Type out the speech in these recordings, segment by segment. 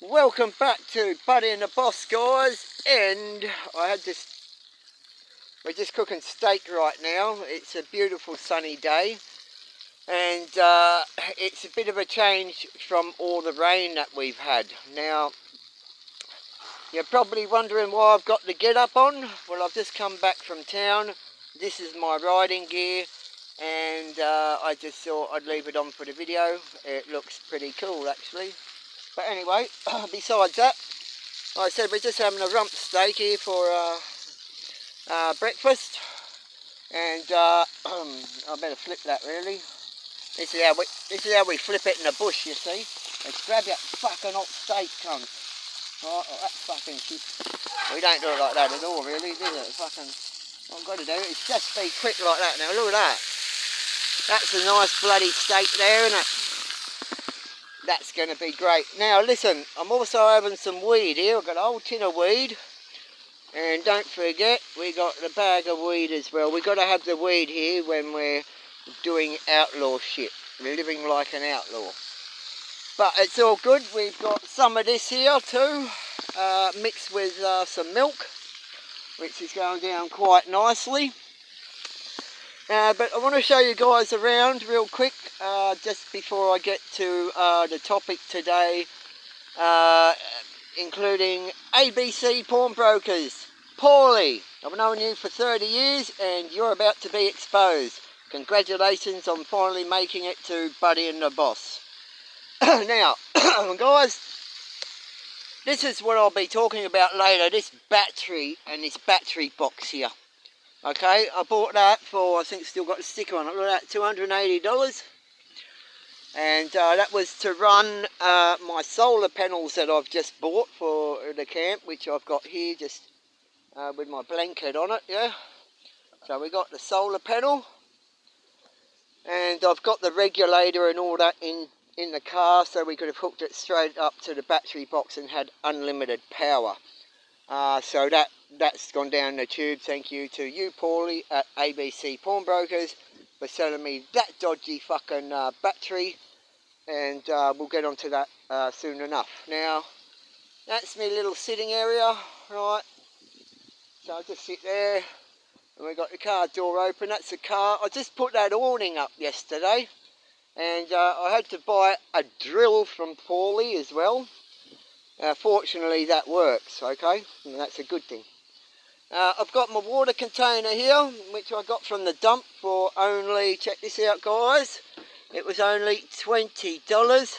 Welcome back to Buddy and the Boss, guys. And we're just cooking steak right now. It's a beautiful sunny day, and it's a bit of a change from all the rain that we've had. Now, you're probably wondering why I've got the get up on. Well, I've just come back from town. This is my riding gear, and I just thought I'd leave it on for the video. It looks pretty cool, actually. But anyway, besides that, like I said, we're just having a rump steak here for breakfast, and I better flip that really. This is how we flip it in the bush, you see. Let's grab that fucking hot steak, cunt. Right, oh, that fucking shit. We don't do it like that at all, really, do it? Fucking, what I've got to do is just be quick like that. Now look at that. That's a nice bloody steak there, isn't it? That's going to be great. Now listen, I'm also having some weed here. I've got a whole tin of weed. And don't forget, we got the bag of weed as well. We got to have the weed here when we're doing outlaw shit. We're living like an outlaw. But it's all good. We've got some of this here too, mixed with some milk, which is going down quite nicely. But I want to show you guys around real quick, just before I get to the topic today, including ABC Pawnbrokers. Paulie, I've known you for 30 years and you're about to be exposed. Congratulations on finally making it to Buddy and the Boss. Now, guys, this is what I'll be talking about later, this battery and this battery box here. Okay, I bought that for, I think it's still got a sticker on it, look at that, $280. And that was to run my solar panels that I've just bought for the camp, which I've got here just with my blanket on it, yeah. So we got the solar panel, and I've got the regulator and all that in the car, so we could have hooked it straight up to the battery box and had unlimited power. So that's gone down the tube. Thank you to you, Paulie, at ABC Pawnbrokers for selling me that dodgy fucking battery. And we'll get onto that soon enough. Now, that's my little sitting area, right? So I'll just sit there, and we've got the car door open. That's the car. I just put that awning up yesterday, and I had to buy a drill from Paulie as well. Fortunately, that works, okay? And that's a good thing. I've got my water container here, which I got from the dump for only, check this out guys, it was only $20.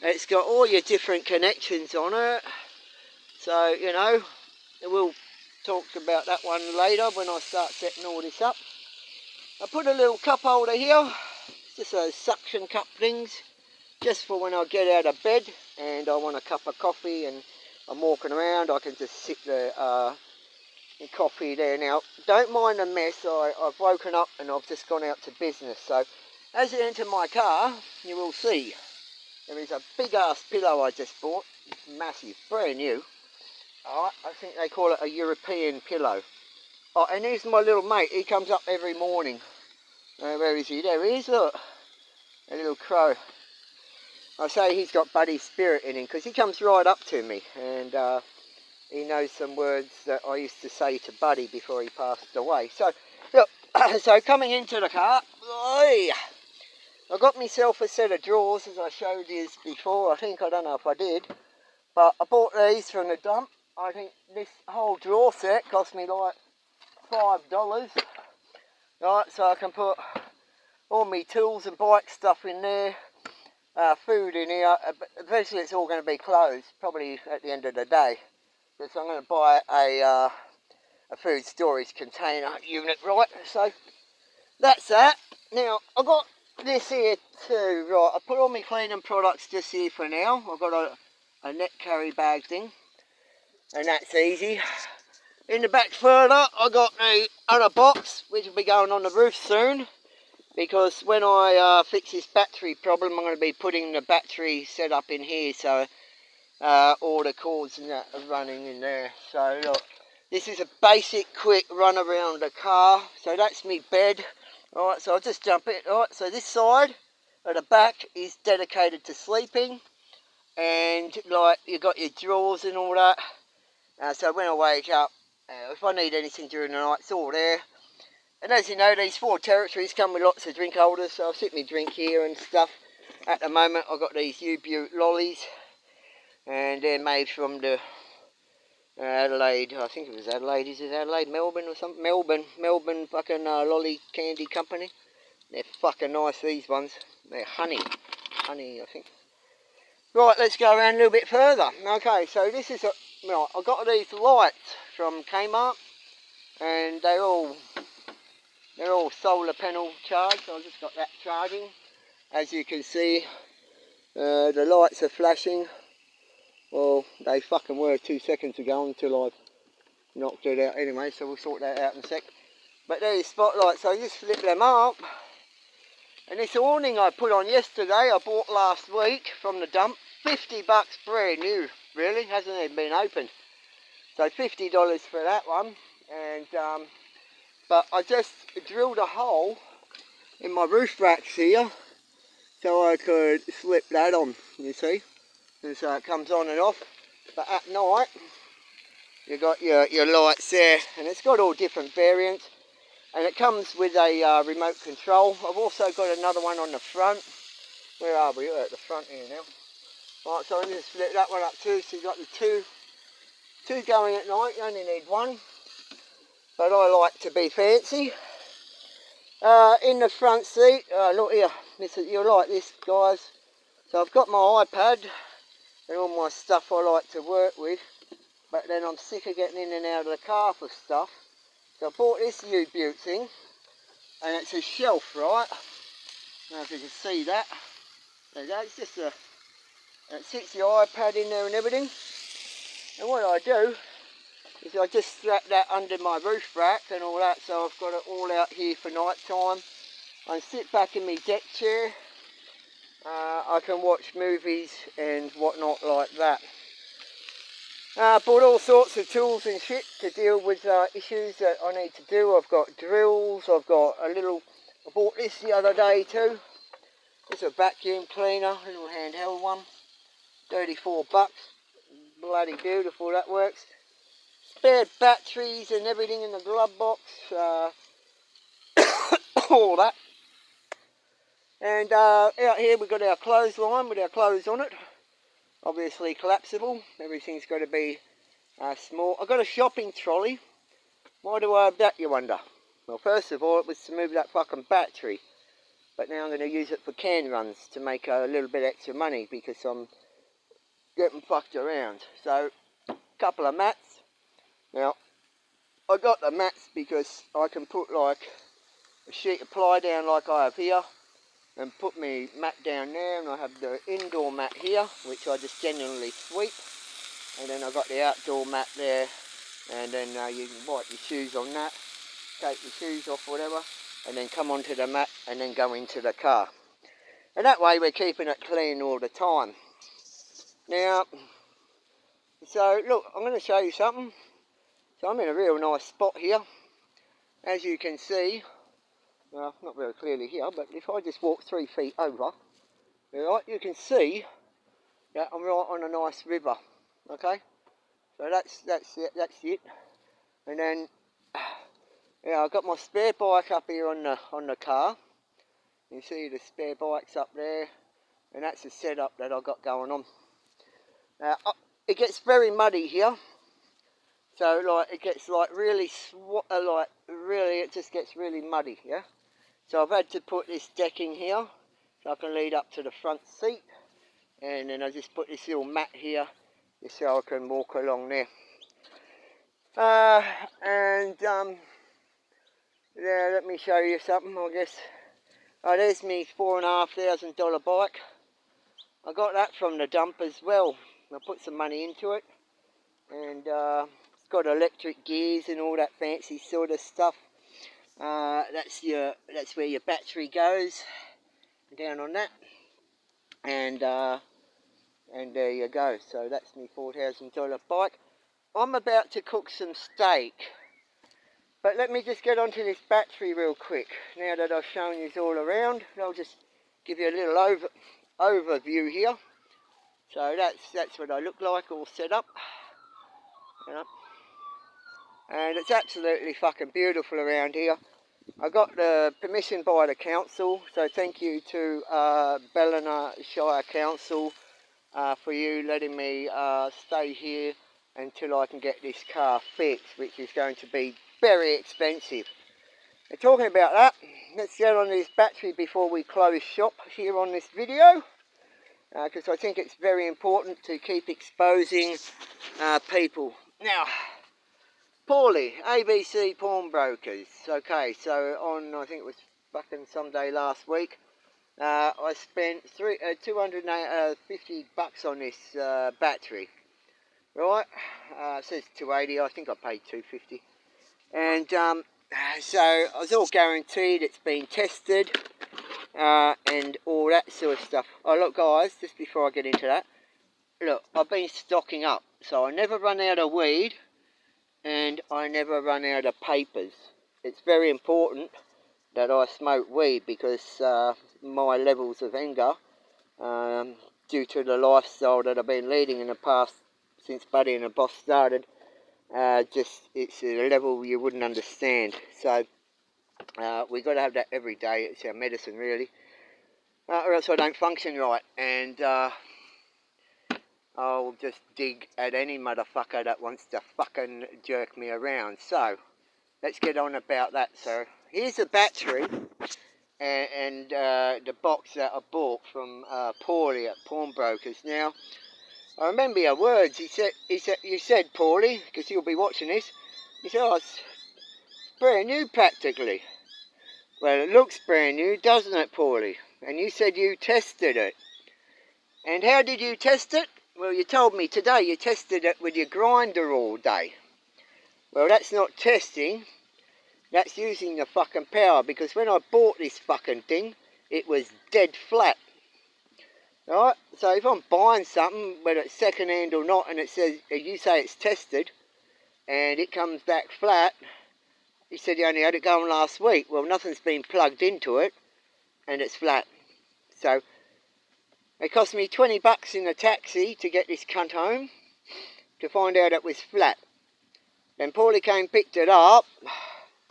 It's got all your different connections on it, so you know, we'll talk about that one later when I start setting all this up. I put a little cup holder here, just those suction cup things, just for when I get out of bed and I want a cup of coffee and I'm walking around, I can just sit the coffee there. Now, don't mind the mess, I've woken up and I've just gone out to business, so as you enter my car, you will see there is a big ass pillow I just bought, massive, brand new. Alright, I think they call it a European pillow. Oh, and here's my little mate, he comes up every morning. Where is he? There he is, look. A little crow. I say he's got Buddy's spirit in him, because he comes right up to me, and he knows some words that I used to say to Buddy before he passed away. So, look, so coming into the car, I got myself a set of drawers, as I showed you before. I don't know if I did, but I bought these from the dump. I think this whole drawer set cost me like $5. Right, so I can put all my tools and bike stuff in there, food in here. Eventually it's all going to be closed, probably at the end of the day. So I'm going to buy a food storage container unit, right? So that's that. Now, I've got this here too, right? I put all my cleaning products just here for now. I've got a net carry bag thing, and that's easy. In the back further, I got the other box, which will be going on the roof soon, because when I fix this battery problem, I'm going to be putting the battery set up in here, so all the cords and that are running in there. So look, this is a basic quick run around the car. So that's me bed. Alright, so I'll just jump in. Alright, so this side at the back is dedicated to sleeping, and and like you got your drawers and all that. So when I wake up, if I need anything during the night, it's all there. And as you know, these 4 territories come with lots of drink holders, so I'll sit my drink here and stuff. At the moment, I've got these U-Butte lollies, and they're made from the Adelaide, I think it was Adelaide, is it Adelaide, Melbourne or something? Melbourne fucking lolly candy company. They're fucking nice, these ones. They're honey, I think. Right, let's go around a little bit further. Okay, so this is, right, I got these lights from Kmart, and they're all solar panel charged. So I just got that charging. As you can see, the lights are flashing. Well, they fucking were 2 seconds ago until I've knocked it out anyway, so we'll sort that out in a sec. But there's spotlights, so I just flip them up. And this awning I put on yesterday, I bought last week from the dump. $50 brand new, really, hasn't even been opened. So $50 for that one. And but I just drilled a hole in my roof racks here so I could slip that on, you see. And so it comes on and off. But at night, you got your lights there, and it's got all different variants. And it comes with a remote control. I've also got another one on the front. Where are we? We're at the front here now. Right, so I'm going to split that one up too. So you've got the two going at night. You only need one. But I like to be fancy. In the front seat, look here. You'll like this, guys. So I've got my iPad and all my stuff I like to work with. But then I'm sick of getting in and out of the car for stuff. So I bought this U-Butte thing, and it's a shelf, right? I don't know if you can see that. There you go, it's just it sits the iPad in there and everything. And what I do is I just strap that under my roof rack and all that, so I've got it all out here for night time. I sit back in my deck chair. I can watch movies and whatnot like that. Bought all sorts of tools and shit to deal with issues that I need to do. I've got drills, I've got I bought this the other day too. It's a vacuum cleaner, a little handheld one. $34. Bloody beautiful, that works. Spare batteries and everything in the glove box. All that. And out here we've got our clothesline with our clothes on it. Obviously collapsible. Everything's got to be small. I've got a shopping trolley. Why do I have that, you wonder? Well, first of all, it was to move that fucking battery. But now I'm going to use it for can runs to make a little bit extra money because I'm getting fucked around. So, a couple of mats. Now, I got the mats because I can put like a sheet of ply down like I have here and put my mat down there, and I have the indoor mat here, which I just generally sweep. And then I've got the outdoor mat there, and then you can wipe your shoes on that, take your shoes off, whatever, and then come onto the mat and then go into the car. And that way we're keeping it clean all the time. Now, so look, I'm going to show you something. So I'm in a real nice spot here. As you can see, well, not very clearly here, but if I just walk 3 feet over, right, you can see that I'm right on a nice river. Okay, so that's it. And then, yeah, I've got my spare bike up here on the car. You see the spare bike's up there, and that's the setup that I've got going on. Now, it gets very muddy here. So like it gets like really it just gets really muddy, yeah. So I've had to put this decking here so I can lead up to the front seat, and then I just put this little mat here just so I can walk along there. Yeah, let me show you something, I guess. Oh, there's me $4,500 bike. I got that from the dump as well. I put some money into it, and it's got electric gears and all that fancy sort of stuff. That's where your battery goes, down on that, and there you go. So that's my $4,000 bike. I'm about to cook some steak, but let me just get onto this battery real quick. Now that I've shown you all around, I'll just give you a little overview here. So that's what I look like, all set up, you know. And it's absolutely fucking beautiful around here. I got the permission by the council, so thank you to Ballina Shire Council for you letting me stay here until I can get this car fixed, which is going to be very expensive. And talking about that, let's get on this battery before we close shop here on this video, because I think it's very important to keep exposing people. Now, Paulie, ABC Pawnbrokers. Okay, so on, I think it was fucking Sunday last week, I spent $250 on this battery. Right, it says 280. I think I paid 250. And so I was all guaranteed. It's been tested and all that sort of stuff. Oh look, guys, just before I get into that, look, I've been stocking up, so I never run out of weed. And I never run out of papers. It's very important that I smoke weed because my levels of anger, due to the lifestyle that I've been leading in the past since Buddy and the Boss started, it's a level you wouldn't understand. So we've got to have that every day. It's our medicine, really, or else I don't function right. And I'll just dig at any motherfucker that wants to fucking jerk me around. So, let's get on about that. So, here's a battery and the box that I bought from Paulie at Pawnbrokers. Now, I remember your words. You said, Paulie, because you'll be watching this, you said, oh, it's brand new practically. Well, it looks brand new, doesn't it, Paulie? And you said you tested it. And how did you test it? Well, you told me today you tested it with your grinder all day. Well, that's not testing. That's using the fucking power, because when I bought this fucking thing, it was dead flat. Alright, so if I'm buying something, whether it's second hand or not, and it says, you say it's tested, and it comes back flat, you said you only had it going last week. Well, nothing's been plugged into it, and it's flat. So, it cost me $20 in a taxi to get this cunt home, to find out it was flat. Then Paulie came and picked it up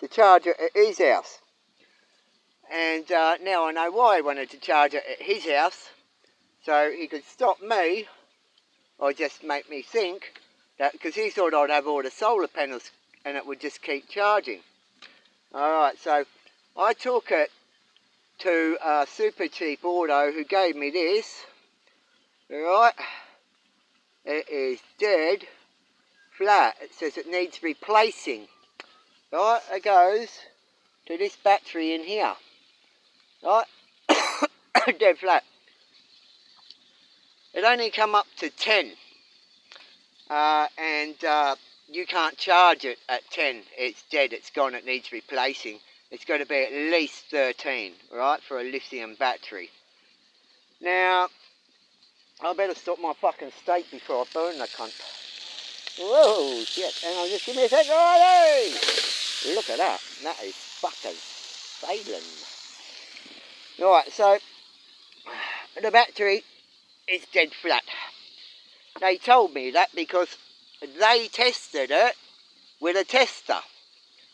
to charge it at his house. And now I know why he wanted to charge it at his house, so he could stop me, or just make me think, that because he thought I'd have all the solar panels and it would just keep charging. Alright, so I took it to Super Cheap Auto, who gave me this. Right, it is dead flat. It says it needs replacing. Right, it goes to this battery in here. Right, dead flat. It only come up to 10, and you can't charge it at 10. It's dead, it's gone, it needs replacing. It's got to be at least 13, right, for a lithium battery. Now, I better stop my fucking steak before I burn the cunt. Whoa, shit, hang on, just give me a second. Righty! Look at that, that is fucking sailing. Right, so, the battery is dead flat. They told me that because they tested it with a tester.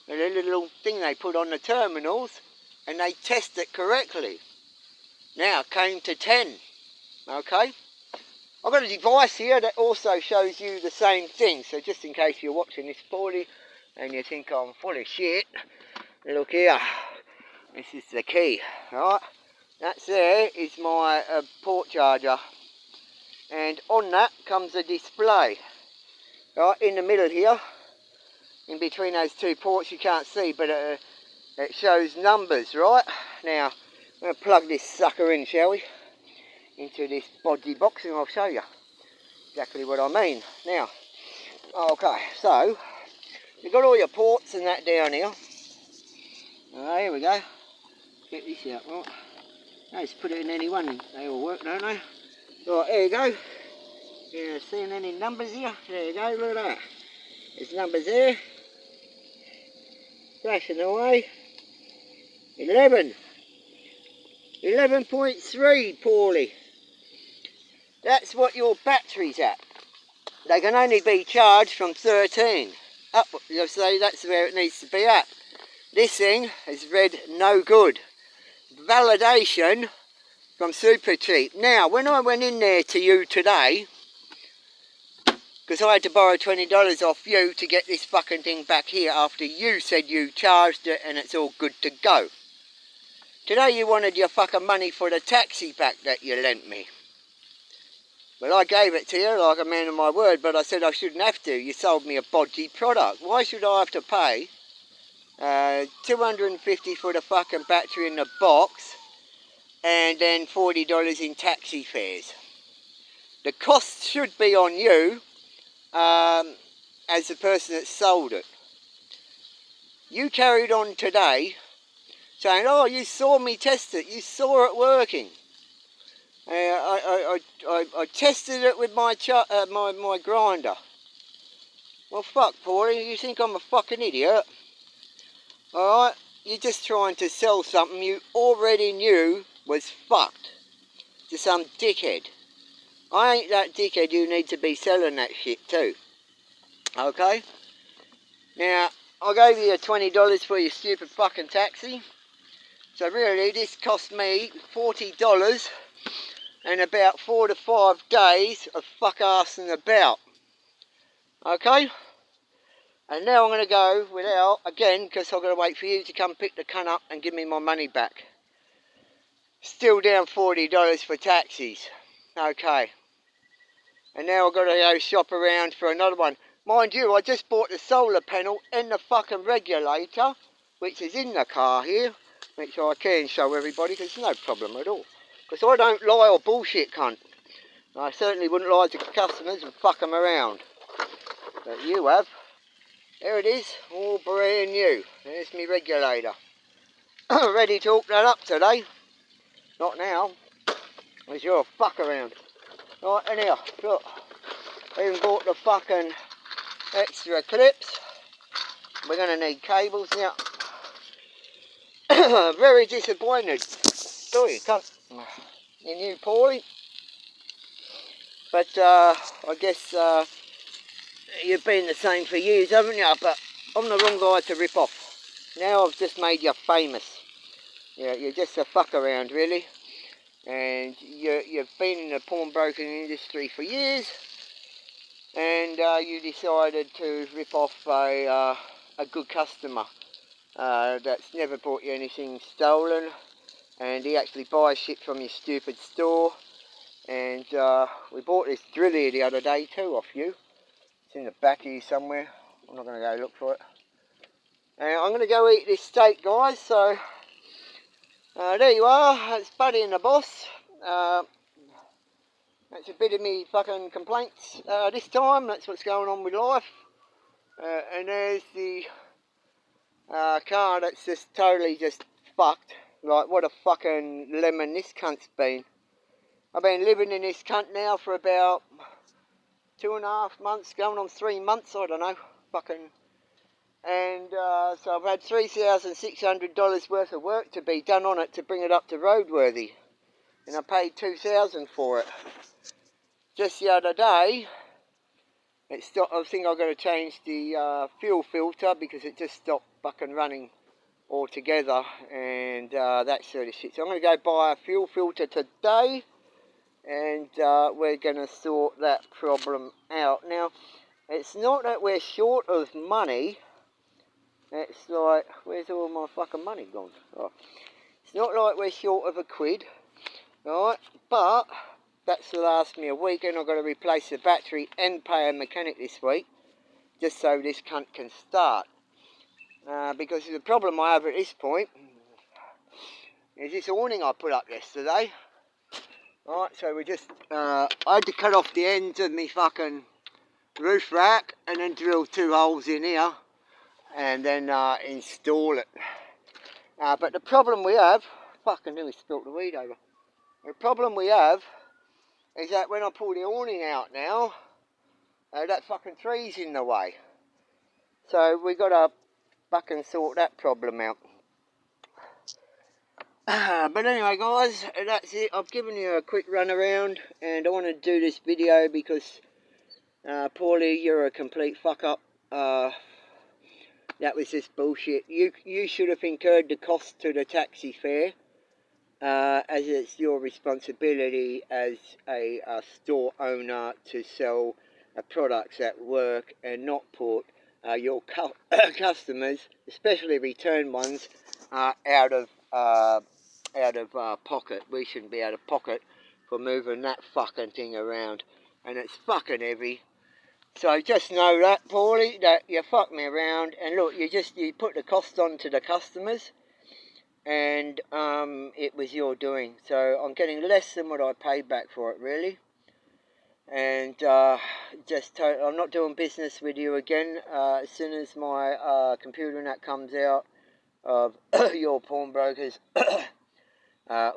A little thing they put on the terminals, and they test it correctly. Now, it came to 10, okay? I've got a device here that also shows you the same thing, so just in case you're watching this poorly and you think I'm full of shit, look here, this is the key, right? That's there is my port charger, and on that comes a display, right, in the middle here, in between those two ports. You can't see, but it shows numbers, right? Now, I'm going to plug this sucker in, shall we, into this bodgy box, and I'll show you exactly what I mean. Now, okay, so you've got all your ports and that down here. Alright, here we go. Get this out, right? No, just put it in any one, they all work, don't they? Right, there you go. You're seeing any numbers here? There you go, look at that. There's numbers there. Flashing away. 11. 11.3, Paulie. That's what your battery's at. They can only be charged from 13 up, so that's where it needs to be at. This thing has read no good. Validation from Supercheap. Now, when I went in there to you today, because I had to borrow $20 off you to get this fucking thing back here after you said you charged it and it's all good to go. Today you wanted your fucking money for the taxi back that you lent me. Well, I gave it to you like a man of my word, but I said I shouldn't have to. You sold me a bodgy product. Why should I have to pay $250 for the fucking battery in the box and then $40 in taxi fares? The cost should be on you as the person that sold it. You carried on today saying, oh, you saw me test it, you saw it working. I tested it with my grinder. Well, fuck, Paulie, you think I'm a fucking idiot? Alright, you're just trying to sell something you already knew was fucked to some dickhead. I ain't that dickhead you need to be selling that shit to. Okay? Now, I gave you $20 for your stupid fucking taxi. So really, this cost me $40 and about 4 to 5 days of fuck-assing about. Okay? And now I'm going to go without, again, because I've got to wait for you to come pick the cunt up and give me my money back. Still down $40 for taxis. Okay. And now I've got to go shop around for another one. Mind you, I just bought the solar panel and the fucking regulator, which is in the car here, which I can show everybody, because there's no problem at all. Because I don't lie or bullshit, cunt. I certainly wouldn't lie to customers and fuck them around. But you have. There it is, all brand new. There's my regulator. Ready to hook that up today. Not now, because you're a fuck around. Right, anyhow, look. I even bought the fucking extra clips. We're going to need cables now. Very disappointed. Sorry, cunt. You knew Paulie. But I guess you've been the same for years, haven't you? But I'm the wrong guy to rip off. Now I've just made you famous. Yeah, you're just a fuck around, really. And you've been in the pawnbroking industry for years. And you decided to rip off a good customer that's never bought you anything stolen. And he actually buys shit from your stupid store. And we bought this drill here the other day too off you. It's in the back here somewhere. I'm not going to go look for it. And I'm going to go eat this steak, guys. So there you are. That's Buddy and the Boss. That's a bit of me fucking complaints this time. That's what's going on with life. And there's the car that's just totally just fucked. Like, what a fucking lemon this cunt's been. I've been living in this cunt now for about 2.5 months, going on 3 months, I don't know, fucking. And so I've had $3,600 worth of work to be done on it to bring it up to roadworthy. And I paid $2,000 for it. Just the other day, I think I've got to change the fuel filter because it just stopped fucking running altogether and that sort of shit. So I'm going to go buy a fuel filter today. And we're going to sort that problem out. Now, it's not that we're short of money. It's like, where's all my fucking money gone? Oh. It's not like we're short of a quid, right? But that's last me a week, and I've got to replace the battery and pay a mechanic this week, just so this cunt can start. Because the problem I have at this point is this awning I put up yesterday. Right, so we just, I had to cut off the ends of my fucking roof rack and then drill 2 holes in here and then install it. But the problem we have, fucking nearly spilt the weed over. The problem we have is that when I pull the awning out now, that fucking tree's in the way. So we got to fucking sort that problem out. But anyway guys, that's it. I've given you a quick run around, and I want to do this video because Paulie, you're a complete fuck up. That was just bullshit. You should have incurred the cost to the taxi fare, as it's your responsibility as a store owner to sell products at work and not put your customers, especially return ones, out of pocket. We shouldn't be out of pocket for moving that fucking thing around, and it's fucking heavy. So just know that, Paulie, that you fucked me around, and look, you put the cost on to the customers, and it was your doing. So I'm getting less than what I paid back for it, really. And I'm not doing business with you again. As soon as my computer and that comes out of your pawnbrokers,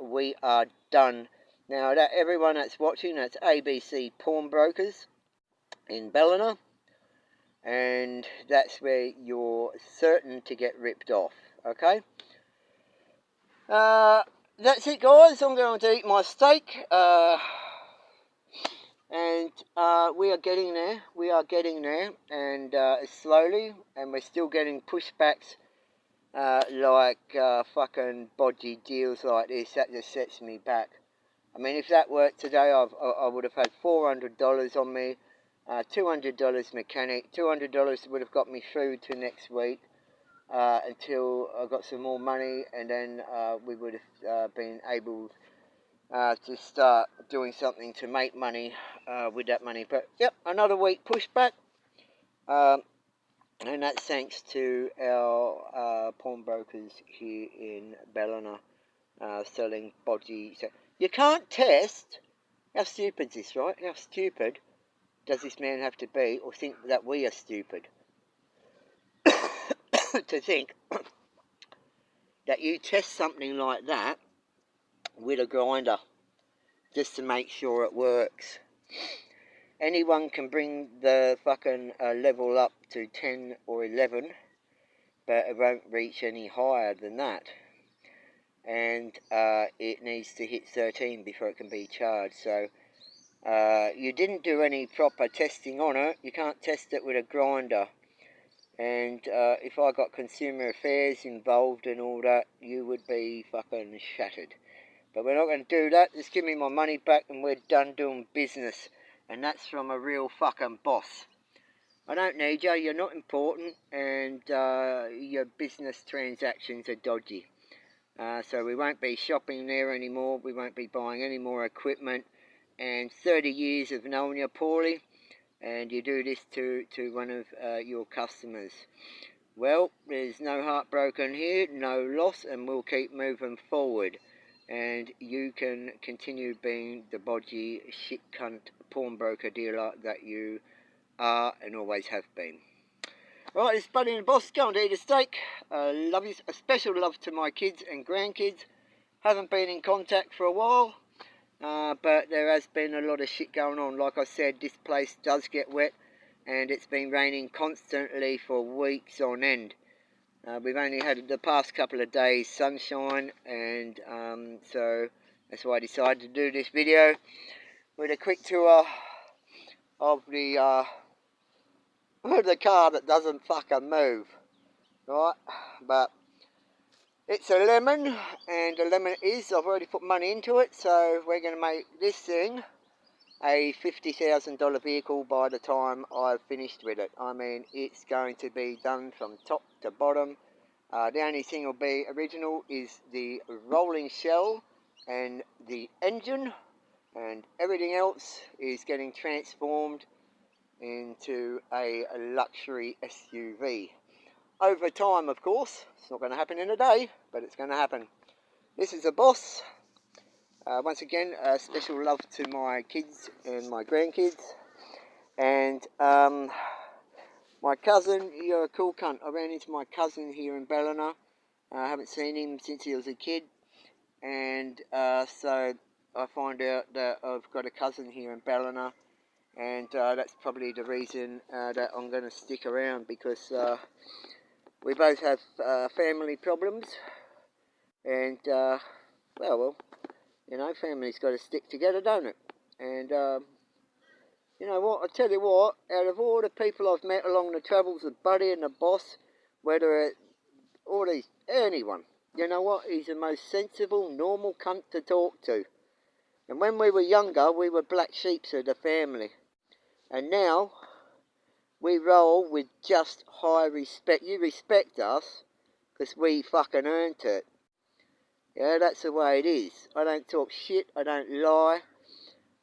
we are done. Now, that everyone that's watching, that's ABC Pawnbrokers in Ballina, and that's where you're certain to get ripped off, okay? That's it, guys. I'm going to eat my steak, and we are getting there. We are getting there, and slowly, and we're still getting pushbacks like fucking bodgy deals like this. That just sets me back. I mean, if that worked today, I would have had $400 on me, $200 mechanic, $200 would have got me through to next week until I got some more money, and then we would have been able to start doing something to make money with that money. But yep, another week pushback, and that's thanks to our pawnbrokers here in Ballina selling bodgy. So you can't test. How stupid is this, right? How stupid does this man have to be, or think that we are stupid to think that you test something like that with a grinder just to make sure it works? Anyone can bring the fucking level up to 10 or 11, but it won't reach any higher than that. And it needs to hit 13 before it can be charged. So you didn't do any proper testing on it. You can't test it with a grinder. And if I got consumer affairs involved and all that, you would be fucking shattered. But we're not going to do that. Just give me my money back and we're done doing business. And that's from a real fucking boss. I don't need you. You're not important, and your business transactions are dodgy. So we won't be shopping there anymore. We won't be buying any more equipment. And 30 years of knowing you poorly, and you do this to one of your customers. Well, there's no heartbroken here, no loss, and we'll keep moving forward. And you can continue being the bodgy shit cunt pawnbroker dealer that you are and always have been. Right, it's Buddy and the Boss going to eat a steak. Love you. A special love to my kids and grandkids. Haven't been in contact for a while, but there has been a lot of shit going on. Like I said, this place does get wet, and it's been raining constantly for weeks on end. We've only had the past couple of days sunshine, and so that's why I decided to do this video with a quick tour of the car that doesn't fucking move, right? But it's a lemon, and a lemon it is. I've already put money into it, so we're going to make this thing a $50,000 vehicle by the time I've finished with it. I mean, it's going to be done from top to bottom. The only thing will be original is the rolling shell and the engine, and everything else is getting transformed into a luxury SUV. Over time, of course. It's not going to happen in a day, but it's going to happen. This is a boss. Once again, special love to my kids and my grandkids. And my cousin, you're a cool cunt. I ran into my cousin here in Ballina. I haven't seen him since he was a kid. And so I find out that I've got a cousin here in Ballina. And that's probably the reason that I'm going to stick around, because we both have family problems, and well, you know, family's got to stick together, don't it? And, you know what, I tell you what, out of all the people I've met along the travels of Buddy and the Boss, whether it, all these, anyone, you know what, he's the most sensible, normal cunt to talk to. And when we were younger, we were black sheeps of the family. And now, we roll with just high respect. You respect us, because we fucking earned it. Yeah, that's the way it is. I don't talk shit, I don't lie.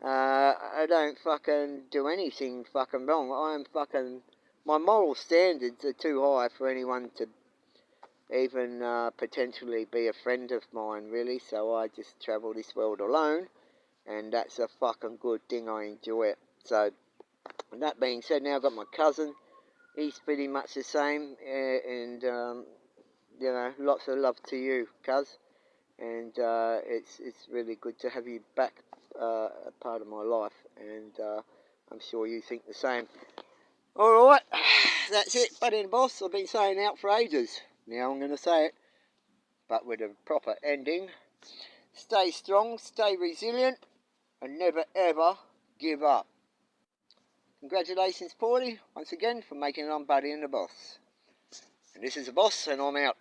I don't fucking do anything fucking wrong. My moral standards are too high for anyone to even potentially be a friend of mine, really. So I just travel this world alone, and that's a fucking good thing. I enjoy it. So, and that being said, now I've got my cousin. He's pretty much the same, and you know, lots of love to you, cuz. And it's really good to have you back, a part of my life, and I'm sure you think the same. All right, that's it, Buddy and Boss. I've been saying out for ages. Now I'm going to say it, but with a proper ending. Stay strong, stay resilient, and never ever give up. Congratulations, Paulie, once again for making it on Buddy and the Boss. And this is the Boss, and I'm out.